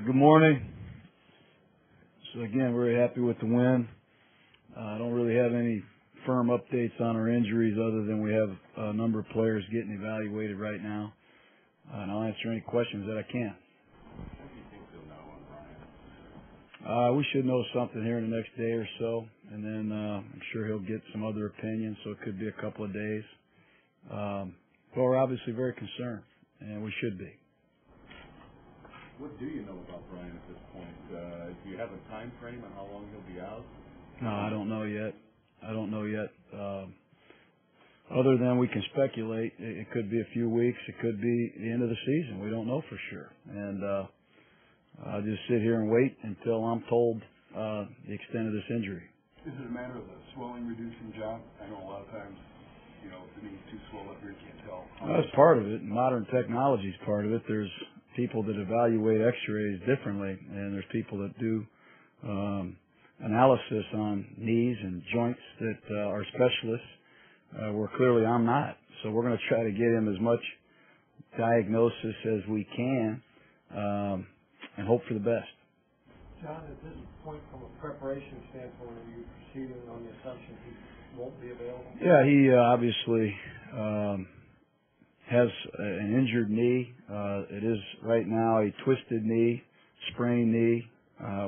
Good morning. So again, very happy with the win. I don't really have any firm updates on our injuries other than we have a number of players getting evaluated right now. And I'll answer any questions that I can. When do you think they'll know on Brian? We should know something here in the next day or so, and then I'm sure he'll get some other opinions, so it could be a couple of days. But we're obviously very concerned, and we should be. What do you know about Brian at this point? Do you have a time frame on how long he'll be out? No, I don't know yet. Other than we can speculate, it could be a few weeks, it could be the end of the season. We don't know for sure. And I'll just sit here and wait until I'm told the extent of this injury. Is it a matter of the swelling reducing, John? I know a lot of times, if the knee's too swollen up here, you can't tell. Well, that's part of it. Modern technology is part of it. There's people that evaluate x-rays differently, and there's people that do analysis on knees and joints that are specialists, where clearly I'm not. So we're going to try to get him as much diagnosis as we can and hope for the best. John, at this point, from a preparation standpoint, are you proceeding on the assumption he won't be available? Yeah, he obviously has an injured knee. It is right now a twisted knee, sprained knee.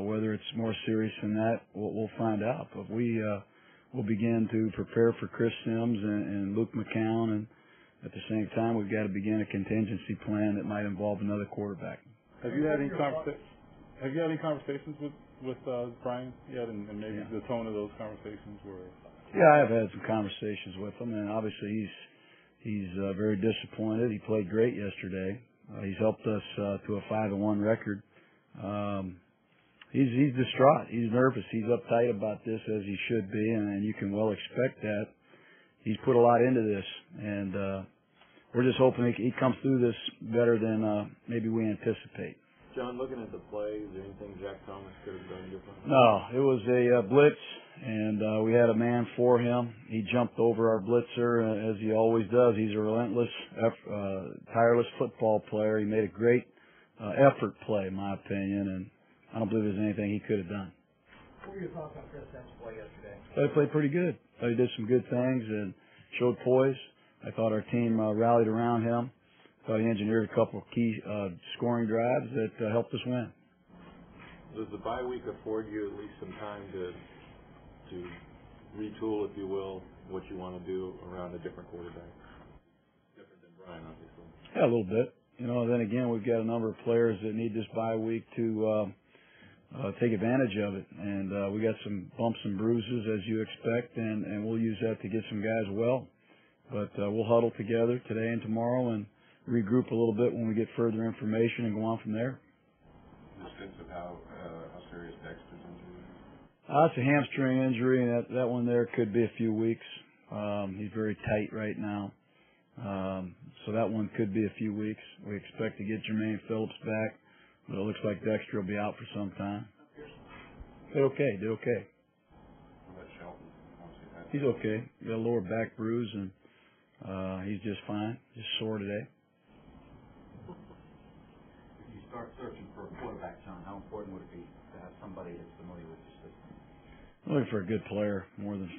Whether it's more serious than that, we'll find out. But we'll begin to prepare for Chris Sims and Luke McCown, and at the same time, we've got to begin a contingency plan that might involve another quarterback. Have you had any conversations with Brian yet, and maybe the tone of those conversations were? Yeah, I have had some conversations with him, and obviously he's very disappointed. He played great yesterday. He's helped us to a 5-1 record. He's distraught. He's nervous. He's uptight about this, as he should be, and you can well expect that. He's put a lot into this, and we're just hoping he comes through this better than maybe we anticipate. John, looking at the play, is there anything Jack Thomas could have done differently? No, it was a blitz, and we had a man for him. He jumped over our blitzer, as he always does. He's a relentless, tireless football player. He made a great effort play, in my opinion, and I don't believe there's anything he could have done. What were your thoughts on Chris Sims' play yesterday? He played pretty good. He did some good things and showed poise. I thought our team rallied around him. I thought he engineered a couple of key scoring drives that helped us win. Does the bye week afford you at least some time to retool, if you will, what you want to do around a different quarterback? Different than Brian, obviously. Yeah, a little bit. Then again, we've got a number of players that need this bye week to take advantage of it. And we got some bumps and bruises, as you expect, and we'll use that to get some guys well. But we'll huddle together today and tomorrow and regroup a little bit when we get further information and go on from there. Any sense of how serious Dexter's injury is? It's a hamstring injury, and that one there could be a few weeks. He's very tight right now. So that one could be a few weeks. We expect to get Jermaine Phillips back, but it looks like Dexter will be out for some time. Did okay. What about Shelton? He's okay. He got a lower back bruise, and he's just fine. Just sore today. If you start searching for a quarterback, John, how important would it be to have somebody that's familiar with the system? I'm looking for a good player more than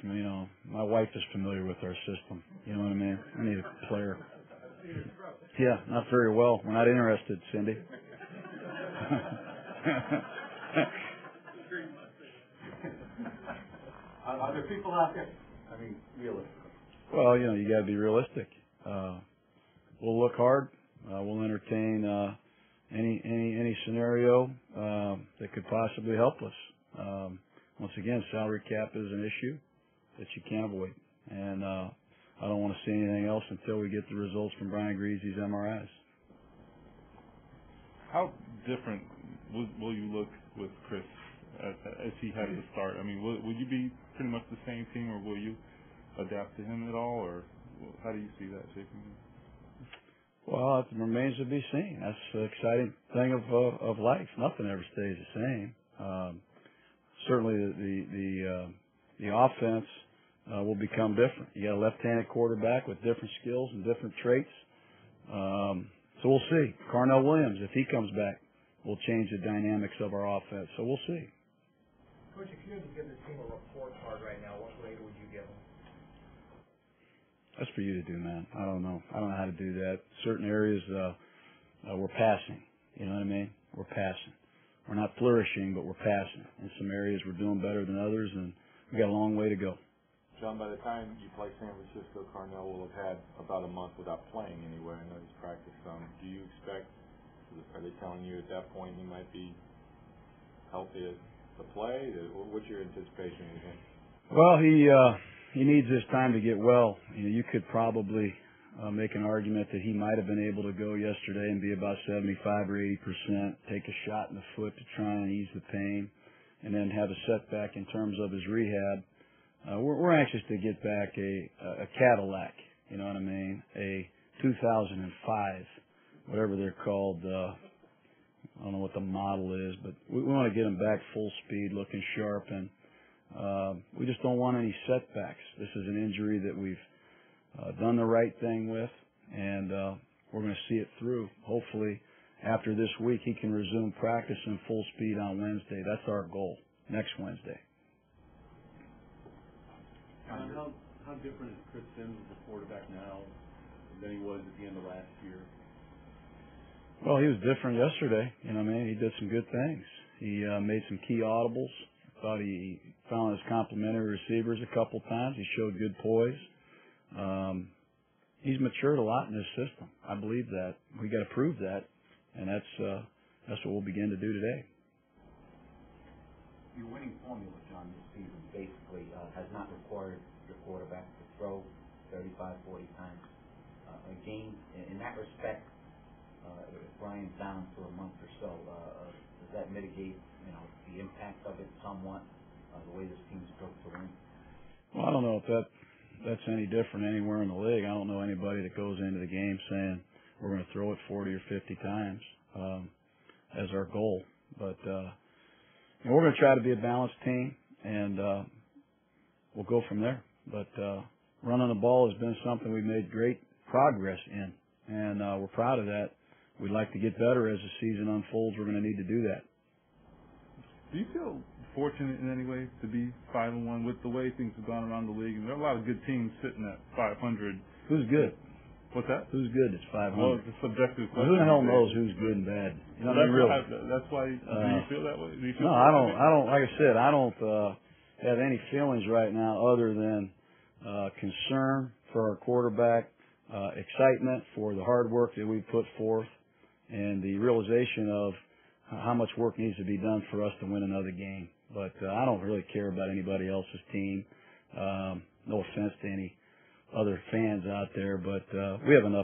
my wife is familiar with our system. You know what I mean? I need a player. Yeah, not very well. We're not interested, Cindy. Are there people out there? I mean, realistically. Well, you got to be realistic. We'll look hard. We'll entertain any scenario that could possibly help us. Once again, salary cap is an issue that you can't avoid, and I don't want to see anything else until we get the results from Brian Greasy's MRIs. How different will you look with Chris as he has to start? I mean, will you be pretty much the same team, or will you adapt to him at all, or how do you see that shaping? Well, it remains to be seen. That's the exciting thing of life. Nothing ever stays the same. Certainly, the offense will become different. You got a left-handed quarterback with different skills and different traits. So we'll see. Carnell Williams, if he comes back, will change the dynamics of our offense. So we'll see. Coach, if you had to give the team a report card right now, what grade would you give them? That's for you to do, man. I don't know. I don't know how to do that. Certain areas, we're passing. You know what I mean? We're passing. We're not flourishing, but we're passing. In some areas, we're doing better than others, and we got a long way to go. John, by the time you play San Francisco, Carnell will have had about a month without playing anywhere. I know he's practiced some. Do you expect, are they telling you at that point he might be healthy to play? What's your anticipation, you think? Well, he needs this time to get well. You could probably make an argument that he might have been able to go yesterday and be about 75 or 80%, take a shot in the foot to try and ease the pain, and then have a setback in terms of his rehab. We're anxious to get back a Cadillac, you know what I mean, a 2005, whatever they're called. I don't know what the model is, but we want to get him back full speed, looking sharp, and we just don't want any setbacks. This is an injury that we've done the right thing with, and we're going to see it through. Hopefully, after this week, he can resume practice in full speed on Wednesday. That's our goal, next Wednesday. How different is Chris Sims as a quarterback now than he was at the end of last year? Well, he was different yesterday. You know what I mean? He did some good things. He made some key audibles. Thought he found his complementary receivers a couple times. He showed good poise. He's matured a lot in this system. I believe that. We got to prove that, and that's what we'll begin to do today. Your winning formula, John, this season basically has not required your quarterback to throw 35, 40 times a game. In that respect, if Brian's down for a month or so, does that mitigate, the impact of it somewhat, the way this team's built to win? Well, I don't know if that's any different anywhere in the league. I don't know anybody that goes into the game saying we're going to throw it 40 or 50 times as our goal. But we're going to try to be a balanced team, and we'll go from there. But running the ball has been something we've made great progress in, and we're proud of that. We'd like to get better as the season unfolds. We're going to need to do that. Do you feel fortunate in any way to be 5-1 with the way things have gone around the league? And there are a lot of good teams sitting at 500. Who's good? What's that? Who's good? It's 500. Well, it's a subjective question. Who the hell knows who's good and bad? That's why. Do you feel that way? No, I don't. Like I said, I don't have any feelings right now other than concern for our quarterback, excitement for the hard work that we put forth, and the realization of how much work needs to be done for us to win another game. But I don't really care about anybody else's team. No offense to any other fans out there, but we have enough